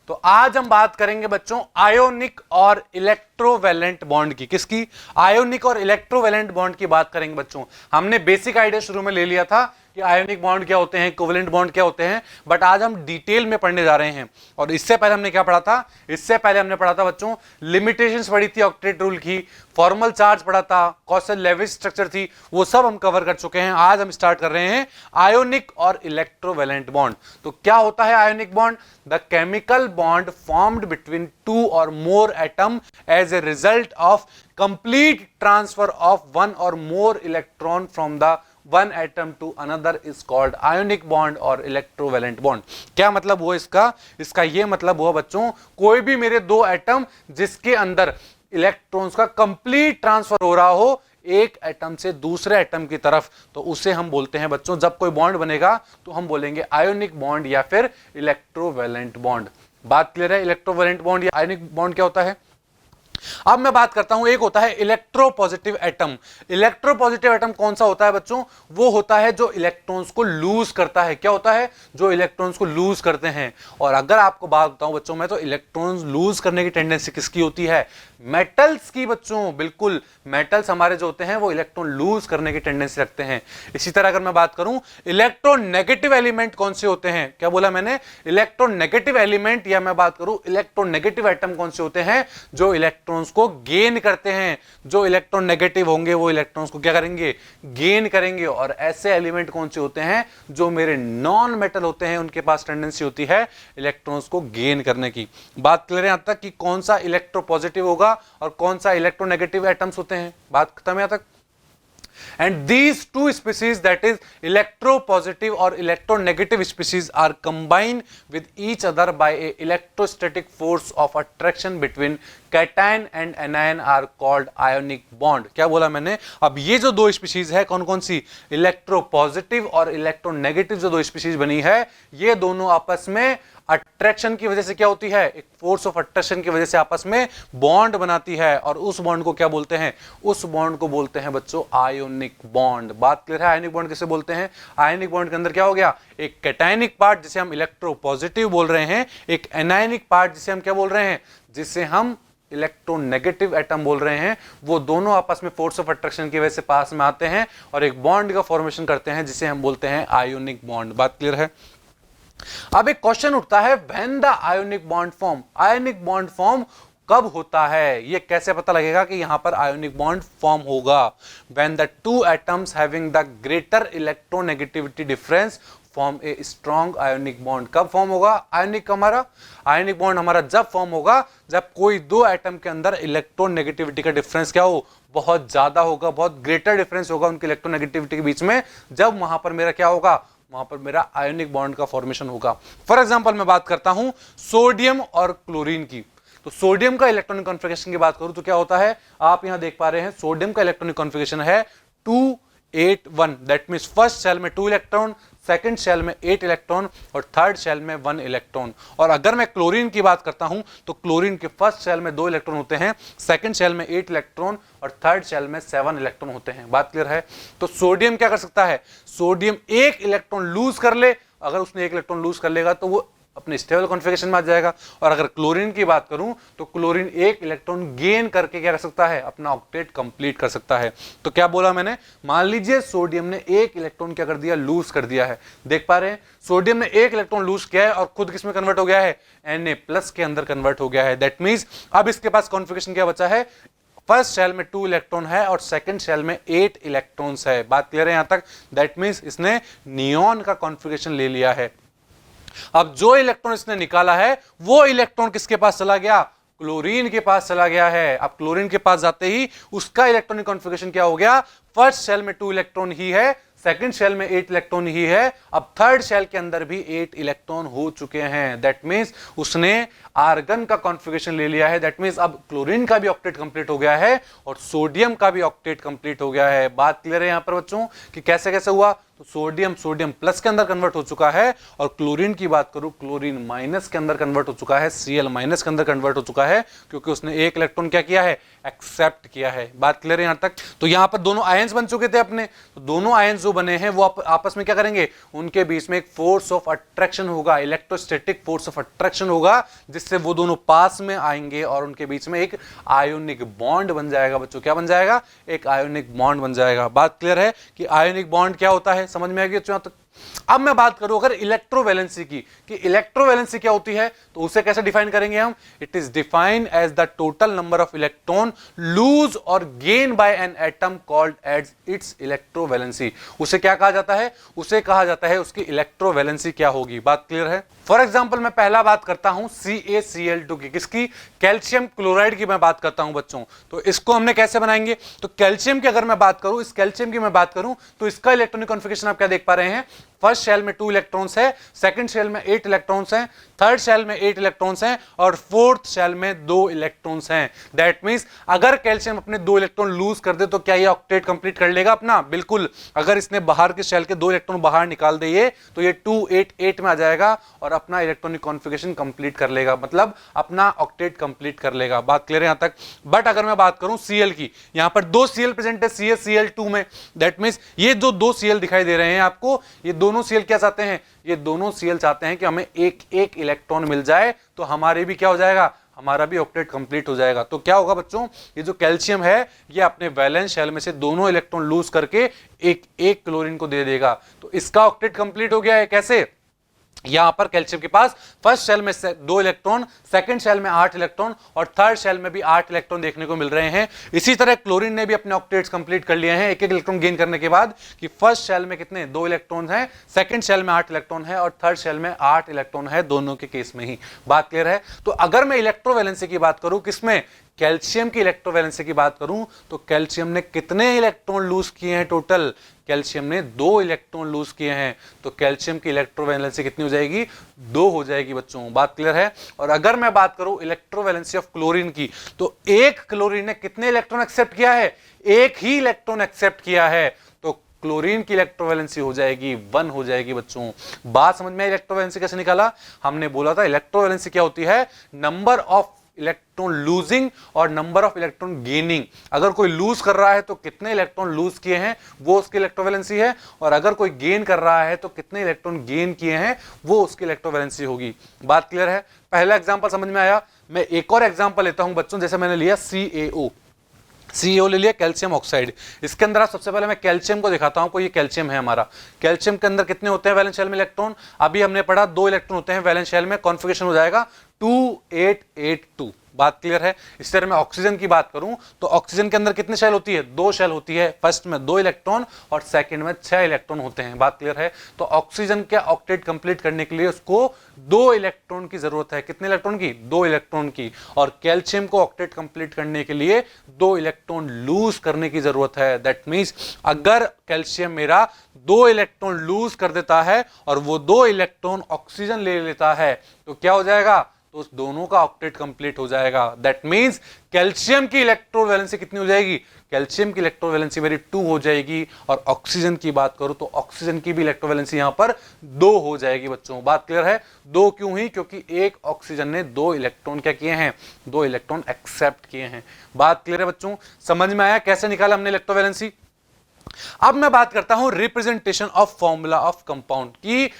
तो आज हम बात करेंगे बच्चों आयोनिक और इलेक्ट्रोवैलेंट बॉन्ड की। किसकी? आयोनिक और इलेक्ट्रोवैलेंट बॉन्ड की बात करेंगे बच्चों। हमने बेसिक आइडिया शुरू में ले लिया था कि आयोनिक बॉन्ड क्या होते हैं, कोवेलेंट बॉन्ड क्या होते हैं, बट आज हम डिटेल में पढ़ने जा रहे हैं। और इससे पहले हमने क्या पढ़ा था? इससे पहले हमने पढ़ा था बच्चों लिमिटेशंस पढ़ी थी ऑक्टेट रूल की, फॉर्मल चार्ज पढ़ा था, कॉसल लेविस स्ट्रक्चर थी, वो सब हम कवर कर चुके हैं। आज हम स्टार्ट कर रहे हैं आयोनिक और इलेक्ट्रोवैलेंट बॉन्ड। तो क्या होता है ionic bond? The chemical bond formed between two or more atom as a result of complete transfer of one or more electron from the one atom to another is called ionic bond or electrovalent bond. क्या मतलब हुआ इसका ये मतलब हुआ बच्चों, कोई भी मेरे दो एटम जिसके अंदर इलेक्ट्रॉन्स का कंप्लीट ट्रांसफर हो रहा हो एक एटम से दूसरे एटम की तरफ, तो उसे हम बोलते हैं बच्चों, जब कोई बॉन्ड बनेगा तो हम बोलेंगे आयोनिक बॉन्ड या फिर इलेक्ट्रोवैलेंट बॉन्ड। बात क्लियर है? इलेक्ट्रोवैलेंट बॉन्ड या आयोनिक बॉन्ड क्या होता है? अब मैं बात करता हूं, एक होता है इलेक्ट्रोपॉजिटिव एटम। इलेक्ट्रोपॉजिटिव एटम कौन सा होता है बच्चों? वो होता है जो इलेक्ट्रॉन्स को लूज करता है। क्या होता है? जो इलेक्ट्रॉन्स को लूज करते हैं। और अगर आपको बात बताऊं बच्चों मैं, तो इलेक्ट्रॉन्स लूज करने की टेंडेंसी किसकी होती है? मेटल्स की बच्चों, बिल्कुल। मेटल्स हमारे जो होते हैं वो इलेक्ट्रॉन लूज करने की टेंडेंसी रखते हैं। इसी तरह अगर मैं बात करूं इलेक्ट्रोनेगेटिव एलिमेंट कौन से होते हैं? क्या बोला मैंने? इलेक्ट्रोनेगेटिव एलिमेंट, या मैं बात करूं इलेक्ट्रोनेगेटिव एटम कौन से होते हैं? जो इलेक्ट्रॉन्स को गेन करते हैं। जो इलेक्ट्रॉन नेगेटिव होंगे वो इलेक्ट्रॉन्स को क्या करेंगे? गेन करेंगे। और ऐसे एलिमेंट कौन से होते हैं? जो मेरे नॉन मेटल होते हैं, उनके पास टेंडेंसी होती है इलेक्ट्रॉन्स को गेन करने की। बात क्लियर है यहां तक कि कौन सा इलेक्ट्रोपॉजिटिव होगा और कौन सा इलेक्ट्रोनेगेटिव एटम्स होते हैं? बात खत्म है यहां तक। And these two species, that is electropositive or electronegative species, are combined with each other by a electrostatic force of attraction between cation and anion are called ionic bond। क्या बोला मैंने? अब ये जो दो स्पीशीज है कौन कौन सी? इलेक्ट्रोपॉजिटिव और इलेक्ट्रोनेगेटिव जो दो स्पीशीज बनी है, ये दोनों आपस में अट्रैक्शन की वजह से क्या होती है? एक फोर्स ऑफ अट्रैक्शन की वजह से आपस में बॉन्ड बनाती है। और उस बॉन्ड को क्या बोलते हैं? उस बॉन्ड को बोलते हैं बच्चों आयोनिक बॉन्ड। बात क्लियर है? आयोनिक बॉन्ड किसे बोलते हैं? आयोनिक बॉन्ड के अंदर क्या हो गया? एक कैटायनिक पार्ट जिसे हम इलेक्ट्रोपॉजिटिव बोल रहे हैं, एक एनायनिक पार्ट जिसे हम क्या बोल रहे हैं? जिसे हम इलेक्ट्रोनेगेटिव एटम बोल रहे हैं। वो दोनों आपस में फोर्स ऑफ अट्रैक्शन की वजह से पास में आते हैं और एक बॉन्ड का फॉर्मेशन करते हैं जिसे हम बोलते हैं आयोनिक बॉन्ड। बात क्लियर है? अब एक क्वेश्चन उठता है, when the ionic bond form, ionic bond form कब होता है? ये कैसे पता लगेगा कि यहां पर आयोनिक बॉन्ड फॉर्म होगा? When the two atoms having the greater electronegativity difference form a strong ionic bond. कब फॉर्म होगा आयोनिक हमारा? आयोनिक बॉन्ड हमारा जब फॉर्म होगा जब कोई दो एटम के अंदर इलेक्ट्रोनेगेटिविटी का डिफरेंस क्या हो? बहुत ज्यादा होगा, बहुत ग्रेटर डिफरेंस होगा उनकी इलेक्ट्रोनेगेटिविटी के बीच में। जब वहां पर मेरा क्या होगा? वहां पर मेरा आयोनिक बॉन्ड का फॉर्मेशन होगा। फॉर एग्जांपल मैं बात करता हूं सोडियम और क्लोरीन की। तो सोडियम का इलेक्ट्रॉनिक कॉन्फ़िगरेशन की बात करूं तो क्या होता है? आप यहां देख पा रहे हैं सोडियम का इलेक्ट्रॉनिक कॉन्फ़िगरेशन है 281। दैट मींस फर्स्ट शेल में 2 इलेक्ट्रॉन, सेकंड शेल में 8 इलेक्ट्रॉन और थर्ड शेल में 1 इलेक्ट्रॉन। और अगर मैं क्लोरीन की बात करता हूं तो क्लोरीन के फर्स्ट शेल में 2 इलेक्ट्रॉन होते हैं, सेकंड शेल में 8 इलेक्ट्रॉन और थर्ड शेल में 7 इलेक्ट्रॉन होते हैं। बात क्लियर है? तो सोडियम क्या कर सकता है? सोडियम एक इलेक्ट्रॉन लूज कर ले, अगर उसने एक इलेक्ट्रॉन लूज कर लेगा तो वो अपने स्टेबल कॉन्फ़िगरेशन में आ जाएगा। और अगर क्लोरीन की बात करूं तो क्लोरीन एक इलेक्ट्रॉन गेन करके क्या कर सकता है? अपना ऑक्टेट कंप्लीट कर सकता है। तो क्या बोला मैंने? मान लीजिए सोडियम ने एक इलेक्ट्रॉन क्या कर दिया? लूज कर दिया है। देख पा रहे हैं सोडियम ने एक इलेक्ट्रॉन लूज किया है और खुद किसमें कन्वर्ट हो गया है? Na+ के अंदर कन्वर्ट हो गया है। दैट मींस अब इसके पास कॉन्फ़िगरेशन क्या बचा है? फर्स्ट शेल में 2 इलेक्ट्रॉन है और सेकंड शेल में 8 इलेक्ट्रॉन्स है। बात क्लियर है यहां तक? दैट मींस इसने नियॉन का कॉन्फ़िगरेशन ले लिया है। अब जो इलेक्ट्रॉन इसने निकाला है वो इलेक्ट्रॉन किसके पास चला गया? क्लोरीन के पास चला गया है। अब क्लोरीन के पास जाते ही उसका इलेक्ट्रॉनिक कॉन्फ़िगरेशन क्या हो गया? फर्स्ट शेल में 2 इलेक्ट्रॉन ही है, सेकंड शेल में 8 इलेक्ट्रॉन ही है, अब थर्ड शेल के अंदर भी 8 इलेक्ट्रॉन हो चुके हैं। दैट मींस उसने आर्गन का कॉन्फ़िगरेशन ले लिया है। दैट मींस अब क्लोरीन का भी ऑक्टेट कंप्लीट हो गया है और सोडियम का भी ऑक्टेट कंप्लीट हो गया है। बात क्लियर है यहां पर बच्चों कि कैसे कैसे हुआ? तो सोडियम सोडियम प्लस के अंदर कन्वर्ट हो चुका है, और क्लोरीन की बात करूं क्लोरीन माइनस के अंदर कन्वर्ट हो चुका है, Cl माइनस के अंदर कन्वर्ट हो चुका है, क्योंकि उसने एक इलेक्ट्रॉन क्या किया है, एक्सेप्ट किया है। बात क्लियर है यहां तक? तो यहां पर दोनों आयंस बन चुके थे अपने, तो दोनों आयंस जो बने हैं वो आपस में क्या करेंगे, उनके बीच में एक फोर्स ऑफ अट्रैक्शन होगा, इलेक्ट्रोस्टैटिक फोर्स ऑफ अट्रैक्शन होगा, जिससे वो दोनों पास में आएंगे और उनके बीच में एक आयोनिक बॉन्ड बन जाएगा। बच्चों क्या बन जाएगा, एक आयोनिक बॉन्ड बन जाएगा। बात क्लियर है कि आयोनिक बॉन्ड क्या होता है, समझ में आ गया बच्चों? अब मैं बात करूं अगर इलेक्ट्रोवैलेंसी की, कि इलेक्ट्रोवैलेंसी क्या होती है, तो उसे कैसे डिफाइन करेंगे हम? It is defined as the total number of electron lose or gain by an atom called as its electrovalency. उसे क्या कहा जाता है? उसे कहा जाता है उसकी इलेक्ट्रोवैलेंसी क्या होगी। बात क्लियर है? फॉर एग्जाम्पल मैं पहला बात करता हूं CaCl2 की, किसकी? कैल्शियम क्लोराइड की मैं बात करता हूं बच्चों। तो इसको हमने कैसे बनाएंगे? तो कैल्शियम की अगर मैं बात करूं, इस कैल्शियम की मैं बात करूं, तो इसका इलेक्ट्रॉनिक कॉन्फ़िगरेशन आप क्या देख पा रहे हैं? फर्स्ट शेल में 2 इलेक्ट्रॉन्स है, सेकंड शेल में 8 इलेक्ट्रॉन्स हैं, थर्ड शेल में 8 इलेक्ट्रॉन्स हैं, और फोर्थ शेल में 2 इलेक्ट्रॉन्स हैं। दैट मींस अगर कैल्शियम अपने 2 इलेक्ट्रॉन लूज कर दे तो क्या ये ऑक्टेट कंप्लीट कर लेगा अपना? बिल्कुल। अगर इसने बाहर के शेल के 2 इलेक्ट्रॉन बाहर निकाल दिए तो ये 2 8 8 में आ जाएगा और अपना इलेक्ट्रॉनिक कॉन्फ़िगरेशन कंप्लीट कर लेगा, मतलब अपना ऑक्टेट कंप्लीट कर लेगा। बात क्लियर है यहां तक? बट अगर मैं बात करूं Cl की, यहां पर 2 Cl प्रेजेंट है CaCl2 में। दैट मींस ये जो 2 Cl दिखाई दे रहे हैं आपको, ये दोनों Cl क्या चाहते हैं? ये दोनों Cl चाहते हैं कि हमें एक एक इलेक्ट्रॉन मिल जाए, तो हमारे भी क्या हो जाएगा, हमारा भी ऑक्टेट कंप्लीट हो जाएगा। तो क्या होगा बच्चों, ये जो कैल्शियम है ये अपने वैलेंस शेल में से दोनों इलेक्ट्रॉन लूज करके एक एक क्लोरीन को दे देगा, तो इसका ऑक्टेट कंप्लीट हो गया है। कैसे? यहां पर कैल्शियम के पास फर्स्ट शेल में 2 इलेक्ट्रॉन, सेकंड शेल में 8 इलेक्ट्रॉन और थर्ड शेल में भी 8 इलेक्ट्रॉन देखने को मिल रहे हैं। इसी तरह क्लोरीन ने भी अपने ऑक्टेट्स कंप्लीट कर लिए हैं, एक एक इलेक्ट्रॉन गेन करने के बाद, कि फर्स्ट शेल में कितने 2 इलेक्ट्रॉन हैं, सेकंड शेल में 8 इलेक्ट्रॉन है और थर्ड शेल में 8 इलेक्ट्रॉन है, दोनों के केस में ही। बात क्लियर है? तो अगर मैं इलेक्ट्रोवैलेंसी की बात करूं, किसमें? कैल्शियम की इलेक्ट्रोवैलेंसी की बात करूं, तो कैल्शियम ने कितने इलेक्ट्रॉन लूज किए हैं टोटल? कैल्शियम ने 2 इलेक्ट्रॉन लूज किए हैं, तो कैल्शियम की इलेक्ट्रोवैलेंसी कितनी हो जाएगी? 2 हो जाएगी बच्चों। बात क्लियर है? और अगर मैं बात करूं इलेक्ट्रोवैलेंसी ऑफ क्लोरीन की, तो एक क्लोरीन ने कितने इलेक्ट्रॉन एक्सेप्ट किया है? एक ही इलेक्ट्रॉन एक्सेप्ट किया है, तो क्लोरीन की इलेक्ट्रोवैलेंसी हो जाएगी 1 हो जाएगी बच्चों। बात समझ में? इलेक्ट्रोवैलेंसी कैसे निकाला? हमने बोला था इलेक्ट्रोवैलेंसी क्या होती है? नंबर ऑफ इलेक्ट्रॉन लूजिंग और नंबर ऑफ इलेक्ट्रॉन गेनिंग। अगर कोई लूज कर रहा है तो कितने इलेक्ट्रॉन लूज किए हैं, वो उसकी इलेक्ट्रोवैलेंसी है, और अगर कोई गेन कर रहा है तो कितने इलेक्ट्रॉन गेन किए हैं, वो उसकी इलेक्ट्रोवैलेंसी होगी। बात क्लियर है? पहला एग्जांपल समझ में आया? मैं एक और एग्जांपल लेता हूं बच्चों, जैसे मैंने लिया CaO ले लिया, कैल्शियम ऑक्साइड। इसके अंदर सबसे पहले मैं कैल्शियम को दिखाता हूं, ये कैल्शियम है हमारा। कैल्शियम के अंदर कितने होते हैं वैलेंस शेल में इलेक्ट्रॉन? अभी हमने पढ़ा 2 इलेक्ट्रॉन होते हैं वैलेंस शेल में, कॉन्फ़िगरेशन हो जाएगा 2 8 8 2। बात क्लियर है? इस तरह मैं ऑक्सीजन की बात करूं तो ऑक्सीजन के अंदर कितने शेल होती है? 2 शेल होती है, फर्स्ट में 2 इलेक्ट्रॉन और सेकंड में 6 इलेक्ट्रॉन होते हैं। बात क्लियर है? तो ऑक्सीजन के ऑक्टेट कंप्लीट करने के लिए उसको 2 इलेक्ट्रॉन की जरूरत है। कितने इलेक्ट्रॉन की? 2 इलेक्ट्रॉन की। और कैल्शियम को ऑक्टेट कंप्लीट करने के लिए 2 इलेक्ट्रॉन लूज करने की जरूरत है। दैट मींस अगर कैल्शियम मेरा 2 इलेक्ट्रॉन लूज कर देता है और वो 2 इलेक्ट्रॉन ऑक्सीजन ले लेता है, तो क्या हो जाएगा? तो उस दोनों का ऑक्टेट कंप्लीट हो जाएगा। दैट मींस कैल्शियम की इलेक्ट्रोवैलेंसी कितनी हो जाएगी? कैल्शियम की इलेक्ट्रोवैलेंसी मेरी 2 हो जाएगी। और ऑक्सीजन की बात करूं तो ऑक्सीजन की भी इलेक्ट्रोवैलेंसी यहां पर 2 हो जाएगी बच्चों। बात क्लियर है? 2 क्यों हुई? क्योंकि एक ऑक्सीजन ने 2 इलेक्ट्रॉन क्या किए हैं? 2 इलेक्ट्रॉन एक्सेप्ट किए हैं। बात क्लियर है बच्चों? समझ में आया कैसे निकाला हमने इलेक्ट्रोवैलेंसी? अब मैं बात करता हूं representation of formula of compound की,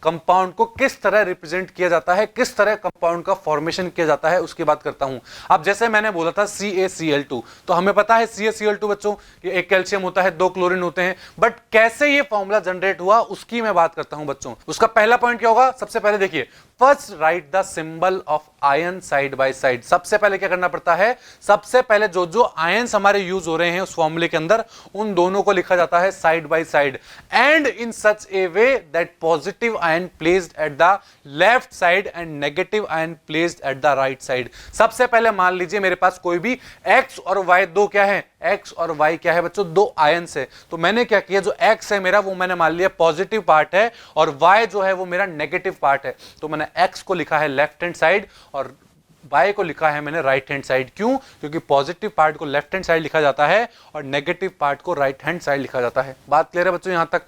कंपाउंड को किस तरह रिप्रेजेंट किया जाता है, किस तरह कंपाउंड का फॉर्मेशन किया जाता है, उसकी बात करता हूं। अब जैसे मैंने बोला था CaCl2, तो हमें पता है CaCl2 बच्चों कि एक कैल्शियम होता है, 2 क्लोरीन होते हैं, बट कैसे ये फॉर्मूला जनरेट हुआ उसकी मैं बात करता हूं बच्चों। उसका पहला पॉइंट क्या होगा? सबसे पहले देखिए, first right the symbol of ion side by side. सबसे पहले क्या करना पड़ता है? सबसे पहले जो जो आयन्स हमारे यूज हो रहे हैं उस फॉर्मूले के अंदर, उन दोनों को लिखा जाता है side by side, and in such A way that positive ion placed at the left side and negative ion placed at the right side. सबसे पहले मान लीजिए मेरे पास कोई भी x और y, दो क्या है? x और y क्या है बच्चों? 2 आयन्स है। तो मैंने क्या किया, जो x है मेरा वो मैंने मान लिया पॉजिटिव पार्ट है, और y जो है वो मेरा नेगेटिव पार्ट है। तो मैंने x को लिखा है लेफ्ट हैंड साइड और y को लिखा है मैंने राइट हैंड साइड। क्यों? क्योंकि पॉजिटिव पार्ट को लेफ्ट हैंड साइड लिखा जाता है और नेगेटिव पार्ट को राइट हैंड साइड लिखा जाता है। बात क्लियर है बच्चों यहां तक?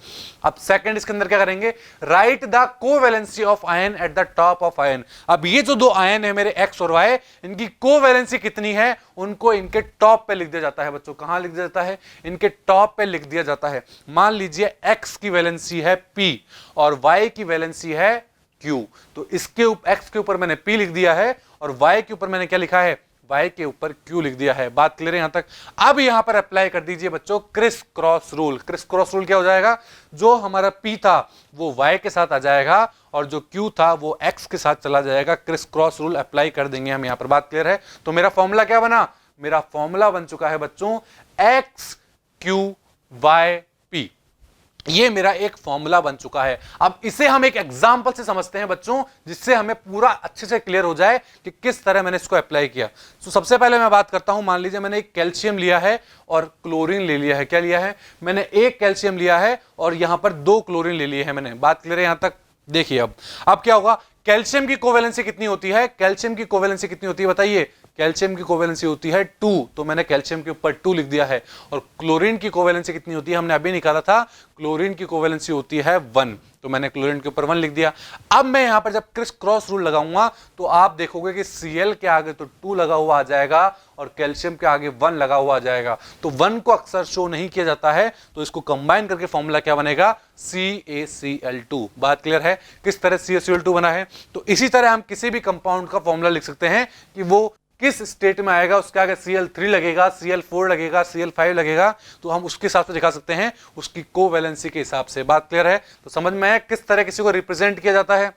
अब सेकंड इसके अंदर क्या करेंगे, right the covalency of ion at the top of ion. अब ये जो दो आयन है मेरे x और y, इनकी कोवैलेंसी कितनी है उनको इनके टॉप पे लिख दिया जाता है बच्चों। कहां लिख दिया जाता है? इनके टॉप पे लिख दिया जाता है। मान लीजिए x की वैलेंसी है p और y की वैलेंसी है q, तो इसके x के ऊपर मैंने p लिख दिया है और y के ऊपर मैंने क्या लिखा है, y के ऊपर q लिख दिया है। बात क्लियर है यहां तक? अब यहां पर अप्लाई कर दीजिए बच्चों criss cross rule. Criss cross rule क्या हो जाएगा, जो हमारा p था वो y के साथ आ जाएगा और जो q था वो x के साथ चला जाएगा। क्रिस क्रॉस रूल अप्लाई कर देंगे हम यहां पर। बात क्लियर है? तो मेरा फॉर्मूला क्या बना, मेरा फॉर्मूला बन चुका है बच्चों x q y p। ये मेरा एक फॉर्मूला बन चुका है। अब इसे हम एक एग्जांपल से समझते हैं बच्चों, जिससे हमें पूरा अच्छे से क्लियर हो जाए कि किस तरह मैंने इसको अप्लाई किया। तो सबसे पहले मैं बात करता हूं, मान लीजिए मैंने एक कैल्शियम लिया है और क्लोरीन ले लिया है। क्या लिया है मैंने? एक कैल्शियम लिया है और यहां पर दो क्लोरीन ले लिए हैं मैंने। बात क्लियर है यहां तक? देखिए अब क्या होगा, कैल्शियम की कोवैलेंसी कितनी होती है, कैल्शियम की कोवैलेंसी कितनी होती है बताइए? कैल्शियम की कोवैलेंसी होती है 2, तो मैंने कैल्शियम के ऊपर 2 लिख दिया है। और क्लोरीन की कोवैलेंसी कितनी होती है, हमने अभी निकाला था, क्लोरीन की कोवैलेंसी होती है 1, तो मैंने क्लोरीन के ऊपर 1 लिख दिया। अब मैं यहां पर जब क्रिस क्रॉस रूल लगाऊंगा तो आप देखोगे कि Cl के आगे तो 2 लगा हुआ आ जाएगा और कैल्शियम के आगे 1 लगा हुआ आ जाएगा। तो 1 को अक्सर शो नहीं किया जाता है, तो इसको कंबाइन करके फॉर्मूला क्या बनेगा, CaCl2। बात क्लियर है किस तरह CaCl2 बना है? तो इसी तरह हम किसी भी कंपाउंड का फॉर्मूला लिख सकते हैं कि वो किस स्टेट में आएगा, उसके आगे Cl3 लगेगा, Cl4 लगेगा, Cl5 लगेगा, तो हम उसके हिसाब से दिखा सकते हैं उसकी कोवैलेंसी के हिसाब से। बात क्लियर है? तो समझ में आया किस तरह किसी को रिप्रेजेंट किया जाता है।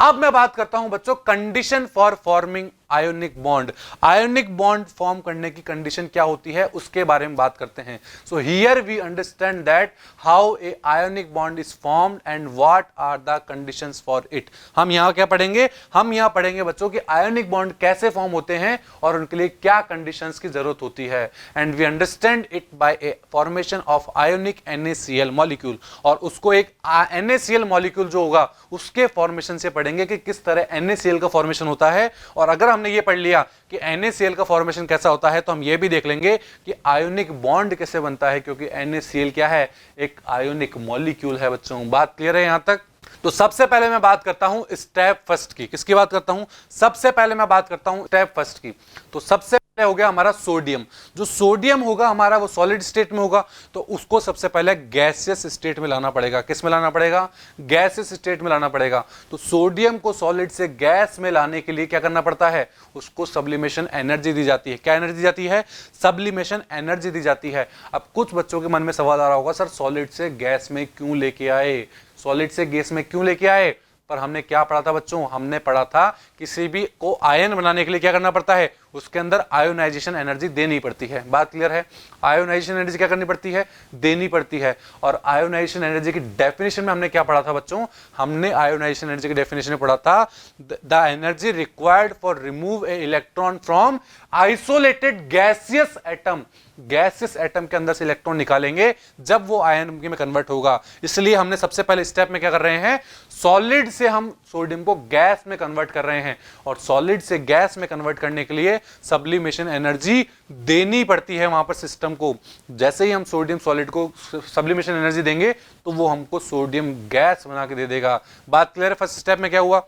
अब मैं बात करता हूं बच्चों condition for forming ionic bond. Ionic bond form करने की कंडीशन क्या होती है उसके बारे में बात करते हैं। So here we understand that how a ionic bond is formed and what are the conditions for it. हम यहां क्या पढ़ेंगे, हम यहां पढ़ेंगे बच्चों कि आयोनिक बॉन्ड कैसे फॉर्म होते हैं और उनके लिए क्या कंडीशंस की जरूरत होती है। And we understand it by a formation of ionic NaCl molecule, और उसको एक NaCl मॉलिक्यूल जो होगा उसके फॉर्मेशन से पढ़ेंगे कि किस तरह NaCl का फॉर्मेशन होता है। और अगर हमने ये पढ़ लिया कि NaCl का फॉर्मेशन कैसा होता है तो हम ये भी देख लेंगे कि आयोनिक बॉन्ड कैसे बनता है, क्योंकि NaCl क्या है, एक आयोनिक मॉलिक्यूल है बच्चों। बात क्लियर है यहां तक? तो सबसे पहले मैं बात करता हूं स्टेप फर्स्ट की। किसकी बात करता हूं? सबसे पहले मैं बात करता हूं स्टेप फर्स्ट की। तो सबसे पहले हो गया हमारा सोडियम। जो सोडियम होगा हमारा वो सॉलिड स्टेट में होगा, तो उसको सबसे पहले गैसियस स्टेट में लाना पड़ेगा। किस में लाना पड़ेगा? गैसियस स्टेट में लाना पड़ेगा। तो सोडियम को सॉलिड से गैस में लाने के लिए क्या करना पड़ता है, उसको सब्लिमेशन एनर्जी दी जाती है। क्या एनर्जी दी जाती है? सब्लिमेशन एनर्जी दी जाती है। अब कुछ बच्चों के मन में सवाल आ रहा होगा, सर सॉलिड से गैस में क्यों लेके आए, सॉलिड से गैस में क्यों लेके आए? पर हमने क्या पढ़ा था बच्चों? हमने पढ़ा था किसी भी को आयन बनाने के लिए क्या करना पड़ता है, उसके अंदर आयोनाइजेशन एनर्जी देनी पड़ती है। बात क्लियर है? आयोनाइजेशन एनर्जी क्या करनी पड़ती है? देनी पड़ती है। और आयोनाइजेशन एनर्जी की डेफिनेशन में हमने क्या पढ़ा था बच्चों? हमने आयोनाइजेशन एनर्जी की डेफिनेशन में पढ़ा था the energy required for remove a electron from isolated gaseous atom. Gaseous atom के अंदर से इलेक्ट्रॉन निकालेंगे जब वो आयन में कन्वर्ट होगा। इसलिए हमने सबसे पहले स्टेप में क्या कर रहे हैं, सॉलिड से हम सोडियम को गैस में कन्वर्ट कर रहे हैं, और सॉलिड से गैस में कन्वर्ट करने के लिए सब्लिमेशन एनर्जी देनी पड़ती है वहां पर सिस्टम को। जैसे ही हम सोडियम सॉलिड को सब्लिमेशन एनर्जी देंगे तो वो हमको सोडियम गैस बना के दे देगा। बात क्लियर है? फर्स्ट स्टेप में क्या हुआ।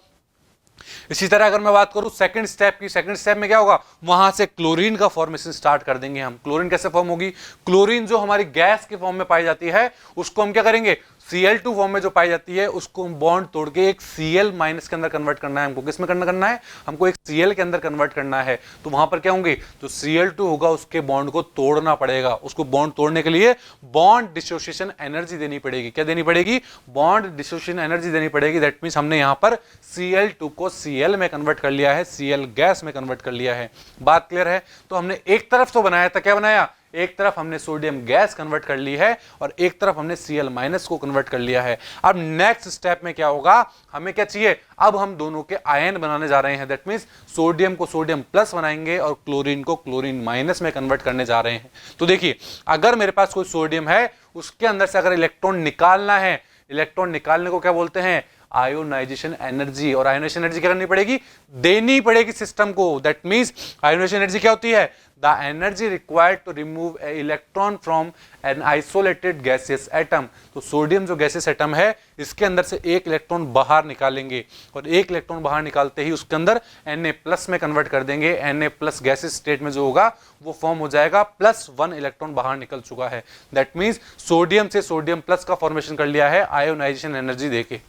इसी तरह अगर मैं बात करूं सेकंड स्टेप की, सेकंड स्टेप में क्या होगा, वहां से क्लोरीन का फॉर्मेशन स्टार्ट कर देंगे हम। क्लोरीन कैसे फॉर्म होगी? क्लोरीन जो हमारी गैस के फॉर्म में पाई जाती है उसको हम क्या करेंगे, Cl2 फॉर्म में जो पाई जाती है उसको बॉन्ड तोड़ के एक Cl माइनस के अंदर कन्वर्ट करना है हमको। किस में करना है? हमको एक Cl के अंदर कन्वर्ट करना है। तो वहां पर क्या होंगे, जो Cl2 होगा उसके बॉन्ड को तोड़ना पड़ेगा। उसको बॉन्ड तोड़ने के लिए बॉन्ड डिसोसिएशन एनर्जी देनी पड़ेगी। क्या देनी पड़ेगी? बॉन्ड डिसोसिएशन एनर्जी देनी पड़ेगी। दैट मींस हमने यहां पर Cl2 को Cl में कन्वर्ट कर लिया है, Cl गैस में कन्वर्ट कर लिया है। बात क्लियर है? तो हमने एक तरफ तो बनाया था, क्या बनाया, एक तरफ हमने सोडियम गैस कन्वर्ट कर ली है और एक तरफ हमने Cl माइनस को कन्वर्ट कर लिया है। अब नेक्स्ट स्टेप में क्या होगा, हमें क्या चाहिए, अब हम दोनों के आयन बनाने जा रहे हैं। दैट मींस सोडियम को सोडियम प्लस बनाएंगे और क्लोरीन को क्लोरीन माइनस में कन्वर्ट करने जा रहे हैं। तो देखिए, अगर मेरे पास कोई सोडियम है, उसके अंदर से अगर इलेक्ट्रॉन निकालना है, इलेक्ट्रॉन निकालने को क्या बोलते हैं, आयोनाइजेशन एनर्जी। और आयोनाइजेशन एनर्जी क्या करनी पड़ेगी? देनी पड़ेगी सिस्टम को। दैट मीन्स आयोनाइजेशन एनर्जी क्या होती है? The energy required to remove a electron from an isolated gaseous atom. तो सोडियम जो गैसियस एटम है, इसके अंदर से एक इलेक्ट्रॉन बाहर निकालेंगे, और एक इलेक्ट्रॉन बाहर निकालते ही उसके अंदर Na+ में कन्वर्ट कर देंगे। Na+ गैसियस स्टेट में जो होगा वो फॉर्म हो जाएगा, +1 इलेक्ट्रॉन बाहर निकल चुका है। दैट मीन्स सोडियम से सोडियम+ का फॉर्मेशन कर लिया है आयोनाइजेशन एनर्जी देके।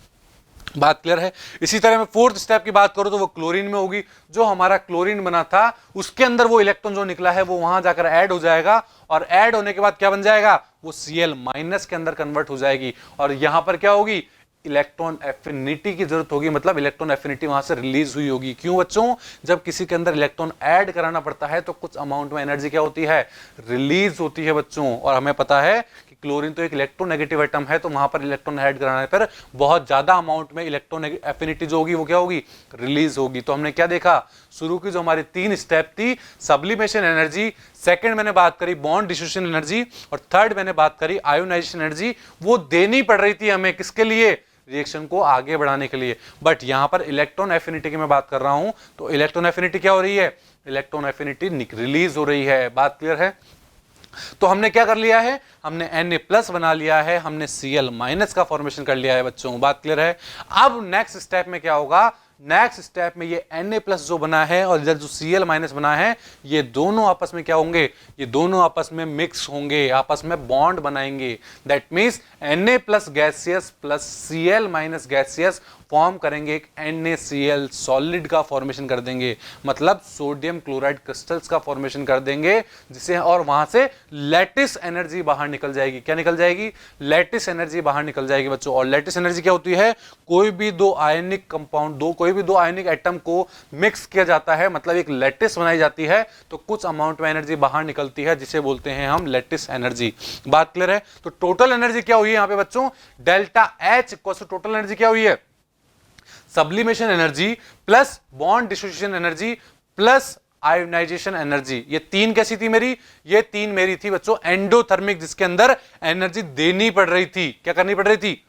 बात क्लियर है? इसी तरह मैं फोर्थ स्टेप की बात करूं तो वो क्लोरीन में होगी। जो हमारा क्लोरीन बना था उसके अंदर वो इलेक्ट्रॉन जो निकला है वो वहां जाकर ऐड हो जाएगा, और ऐड होने के बाद क्या बन जाएगा? वो Cl- के अंदर कन्वर्ट हो जाएगी, और यहां पर क्या होगी? इलेक्ट्रॉन एफिनिटी की जरूरत होगी, मतलब इलेक्ट्रॉन एफिनिटी वहां से रिलीज हुई होगी। क्यों बच्चों? जब किसी के अंदर इलेक्ट्रॉन ऐड कराना पड़ता है तो कुछ अमाउंट में एनर्जी क्या होती है? रिलीज होती है बच्चों। और हमें पता है कि क्लोरीन तो एक इलेक्ट्रोनेगेटिव एटम है, तो वहां पर इलेक्ट्रॉन ऐड कराने पर बहुत ज्यादा अमाउंट में इलेक्ट्रॉन एफिनिटी जो होगी वो क्या होगी? रिलीज होगी। तो हमने क्या देखा? शुरू की जो हमारी 3 स्टेप थी, सब्लिमेशन एनर्जी, सेकंड मैंने बात करी बॉन्ड डिस्ट्रीब्यूशन एनर्जी, और थर्ड मैंने बात करी आयोनाइजेशन एनर्जी। वो देनी पड़ रही थी हमें, किसके लिए? रिएक्शन को आगे बढ़ाने के लिए। बट यहां पर इलेक्ट्रॉन एफिनिटी की मैं बात कर रहा हूं, तो इलेक्ट्रॉन एफिनिटी क्या हो रही है? इलेक्ट्रॉन एफिनिटी रिलीज हो रही है। बात क्लियर है? तो हमने क्या कर लिया है? हमने Na+ बना लिया है, हमने Cl- का फॉर्मेशन कर लिया है बच्चों। बात क्लियर है? अब नेक्स्ट स्टेप में क्या होगा? नेक्स्ट स्टेप में ये Na+ जो बना है और इधर जो Cl- बना है, ये दोनों आपस में क्या होंगे? ये दोनों आपस में मिक्स होंगे, आपस में बॉन्ड बनाएंगे। That means Na+ gaseous plus Cl- gaseous form करेंगे एक NaCl सॉलिड का फॉर्मेशन कर देंगे, मतलब सोडियम क्लोराइड क्रिस्टल्स का फॉर्मेशन कर देंगे, जिसे और वहां से लैटिस एनर्जी बाहर निकल जाएगी। क्या निकल जाएगी? लैटिस एनर्जी बाहर निकल जाएगी बच्चों। और लैटिस एनर्जी क्या होती है? कोई भी दो आयनिक कंपाउंड, कोई भी दो आयनिक एटम को मिक्स किया जाता है, मतलब एक लैटिस बनाई जाती है, तो कुछ अमाउंट में एनर्जी बाहर निकलती है, जिसे बोलते हैं हम लैटिस एनर्जी। बात क्लियर है? तो टोटल एनर्जी क्या हुई है यहां पे बच्चों? ΔH टोटल एनर्जी क्या हुई है? Sublimation energy plus bond distribution energy plus ionization energy. ये 3 कैसी थी मेरी? ये 3 मेरी थी बच्चों एंडोथर्मिक, जिसके अंदर एनर्जी देनी पड़ रही थी। क्या करनी पड़ रही थी?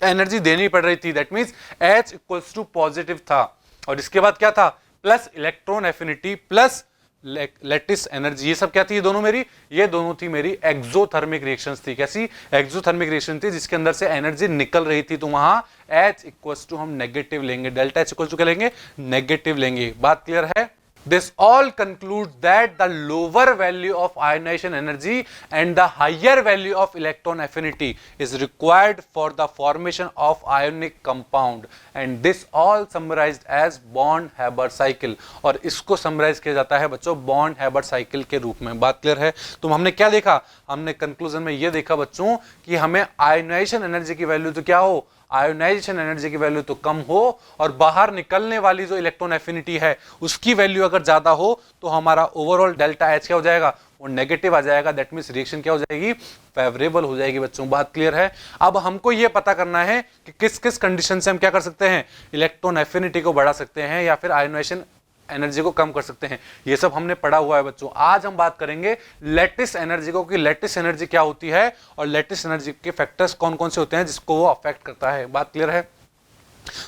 एनर्जी देनी पड़ रही थी। That means H equals to positive था, और इसके बाद क्या था? Plus electron affinity plus lattice energy. ये सब क्या थी? ये दोनों मेरी, ये दोनों थी मेरी एक्सोथर्मिक रिएक्शंस थी। कैसी? एक्सोथर्मिक रिएक्शन थी, जिसके अंदर से एनर्जी निकल रही थी। तो वहां H इक्वल्स टू हम नेगेटिव लेंगे, ΔH इक्वल्स टू क्या लेंगे? नेगेटिव लेंगे। बात क्लियर है? This all concludes that the lower value of ionization energy and the higher value of electron affinity is required for the formation of ionic compound, and this all summarized as Born-Haber cycle। और इसको summarise किया जाता है बच्चों Born-Haber cycle के रूप में। बात क्लियर है? तो हमने क्या देखा? हमने कंक्लूजन में यह देखा बच्चों कि हमें आयोनाइजेशन एनर्जी की वैल्यू तो क्या हो? आयोनाइजेशन एनर्जी की वैल्यू तो कम हो, और बाहर निकलने वाली जो इलेक्ट्रॉन एफिनिटी है उसकी वैल्यू अगर ज्यादा हो तो हमारा ओवरऑल ΔH क्या हो जाएगा? वो नेगेटिव आ जाएगा। दैट मींस रिएक्शन क्या हो जाएगी? फेवरेबल हो जाएगी बच्चों। बात क्लियर है? अब हमको ये पता करना है कि किस किस कंडीशन से हम क्या कर सकते हैं? इलेक्ट्रॉन एफिनिटी को बढ़ा सकते हैं या फिर आयोनाइजेशन एनर्जी को कम कर सकते हैं। ये सब हमने पढ़ा हुआ है बच्चों। आज हम बात करेंगे लैटिस एनर्जी को, कि लैटिस एनर्जी क्या होती है और लैटिस एनर्जी के फैक्टर्स कौन कौन से होते हैं जिसको वो अफेक्ट करता है। बात क्लियर है?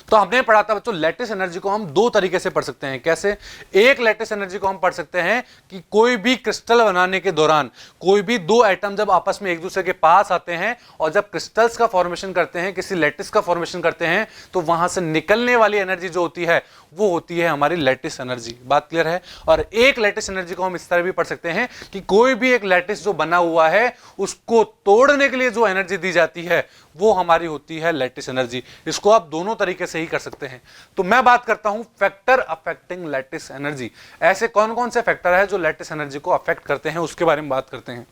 तो हमने पढ़ा था बच्चों लैटिस एनर्जी को हम 2 तरीके से पढ़ सकते हैं। कैसे? एक लैटिस एनर्जी को हम पढ़ सकते हैं कि कोई भी क्रिस्टल बनाने के दौरान कोई भी 2 एटम जब आपस में एक दूसरे के पास आते हैं और जब क्रिस्टल्स का फॉर्मेशन करते हैं, किसी लैटिस का फॉर्मेशन करते हैं, तो वहां से निकलने वाली एनर्जी जो होती है वो होती है हमारी लैटिस एनर्जी। बात क्लियर है? और एक लैटिस एनर्जी को हम इस तरह भी पढ़ सकते हैं कि कोई भी एक लैटिस जो बना हुआ है उसको तोड़ने के लिए जो एनर्जी दी जाती है वो हमारी होती है लैटिस एनर्जी। इसको आप दोनों तरीके से ही कर सकते हैं। तो मैं बात करता हूं फैक्टर अफेक्टिंग लैटिस एनर्जी। ऐसे कौन कौन से फैक्टर है जो लैटिस एनर्जी को अफेक्ट करते हैं, उसके बारे में बात करते हैं।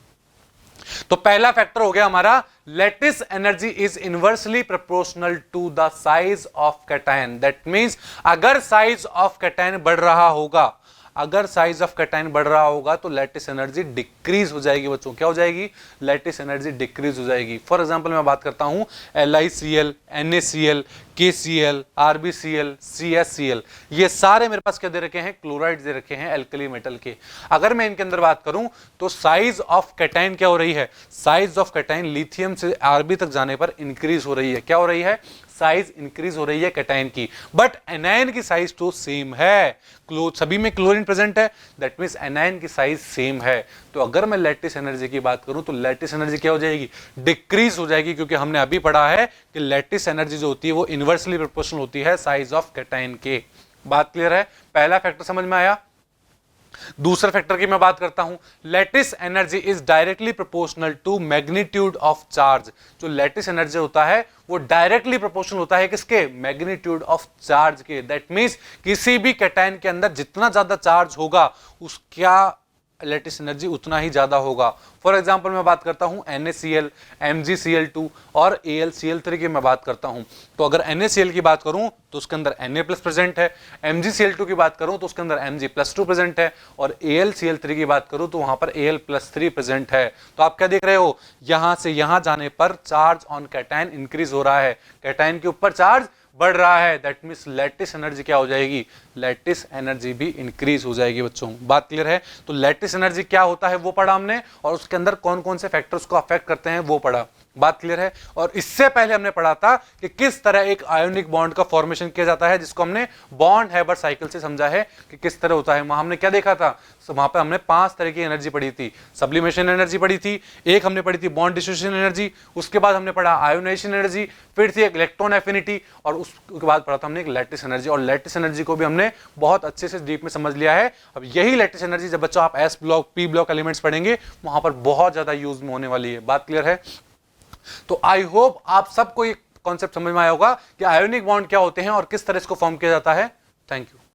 तो पहला फैक्टर हो गया हमारा lattice energy is inversely proportional to the size of cation. That means अगर साइज ऑफ कैटायन बढ़ रहा होगा, अगर साइज ऑफ कैटायन बढ़ रहा होगा तो लैटिस एनर्जी डिक्रीज हो जाएगी बच्चों। क्या हो जाएगी? लैटिस एनर्जी डिक्रीज हो जाएगी। फॉर एग्जांपल मैं बात करता हूं LiCl, NaCl, KCl, RbCl, CsCl, ये सारे मेरे पास क्या दे रखे हैं? क्लोराइड दे रखे हैं एल्कली मेटल के। अगर मैं इनके अंदर बात करूं तो साइज ऑफ कैटायन क्या हो रही है? साइज ऑफ कैटायन लिथियम से Rb तक जाने पर इंक्रीज हो रही है। क्या हो रही है? साइज इंक्रीज हो रही है कैटायन की, बट एनायन की साइज तो सेम है, सभी में क्लोरीन प्रेजेंट है, दैट मींस एनायन की साइज सेम है। तो अगर मैं लैटिस एनर्जी की बात करूं तो लैटिस एनर्जी क्या हो जाएगी, डिक्रीज हो जाएगी, क्योंकि हमने अभी पढ़ा है कि लैटिस एनर्जी जो होती है वो इनवर्सली प्रोपोर्शनल होती है साइज ऑफ कैटायन के। बात क्लियर है, पहला फैक्टर समझ में आया। दूसरे फैक्टर की मैं बात करता हूं, lattice energy is directly proportional to magnitude of charge. जो लैटिस एनर्जी होता है वो डायरेक्टली प्रोपोर्शनल होता है किसके, मैग्नीट्यूड ऑफ चार्ज के। दैट मींस किसी भी कैटायन के अंदर जितना ज्यादा चार्ज होगा उसका लैटिस एनर्जी उतना ही ज्यादा होगा। फॉर एग्जांपल मैं बात करता हूं NaCl, MgCl2 और AlCl3 की मैं बात करता हूं, तो अगर NaCl की बात करूं तो उसके अंदर Na प्लस प्रेजेंट है, MgCl2 की बात करूं तो उसके अंदर Mg+2 प्रेजेंट है, और AlCl3 की बात करूं तो वहां पर Al+3 प्रेजेंट है। तो आप क्या देख रहे हो, यहां से यहां जाने पर चार्ज ऑन कैटायन इंक्रीज हो रहा है, कैटायन के ऊपर चार्ज बढ़ रहा है, दैट मींस लैटिस एनर्जी क्या हो जाएगी, लैटिस एनर्जी भी इंक्रीज हो जाएगी बच्चों। बात क्लियर है। तो लैटिस एनर्जी क्या होता है वो पढ़ा हमने, और उसके अंदर कौन कौन से फैक्टर्स को अफेक्ट करते हैं वो पढ़ा। बात क्लियर है। और इससे पहले हमने पढ़ा था कि किस तरह एक आयोनिक बॉन्ड का फॉर्मेशन किया जाता है, जिसको हमने बॉन्ड हैबर साइकिल से समझा है कि किस तरह होता है। वहां हमने क्या देखा था, वहां पे हमने 5 तरह की एनर्जी पढ़ी थी। सब्लिमेशन एनर्जी पढ़ी थी, एक हमने पढ़ी थी बॉन्ड डिसोसिएशन एनर्जी, उसके बाद हमने पढ़ा आयोनाइजेशन एनर्जी, फिर थी एक इलेक्ट्रॉन एफिनिटी, और उसके बाद पढ़ा था हमने एक लैटिस एनर्जी। और लैटिस एनर्जी को भी हमने बहुत अच्छे से डीप में समझ लिया है। अब यही लैटिस एनर्जी जब बच्चों आप S block P block elements पढ़ेंगे वहां पर बहुत ज्यादा यूज में होने वाली है। बात क्लियर है। तो आई होप आप सबको ये कॉन्सेप्ट समझ में आया होगा कि आयोनिक बॉन्ड क्या होते हैं और किस तरह इसको फॉर्म किया जाता है। Thank you.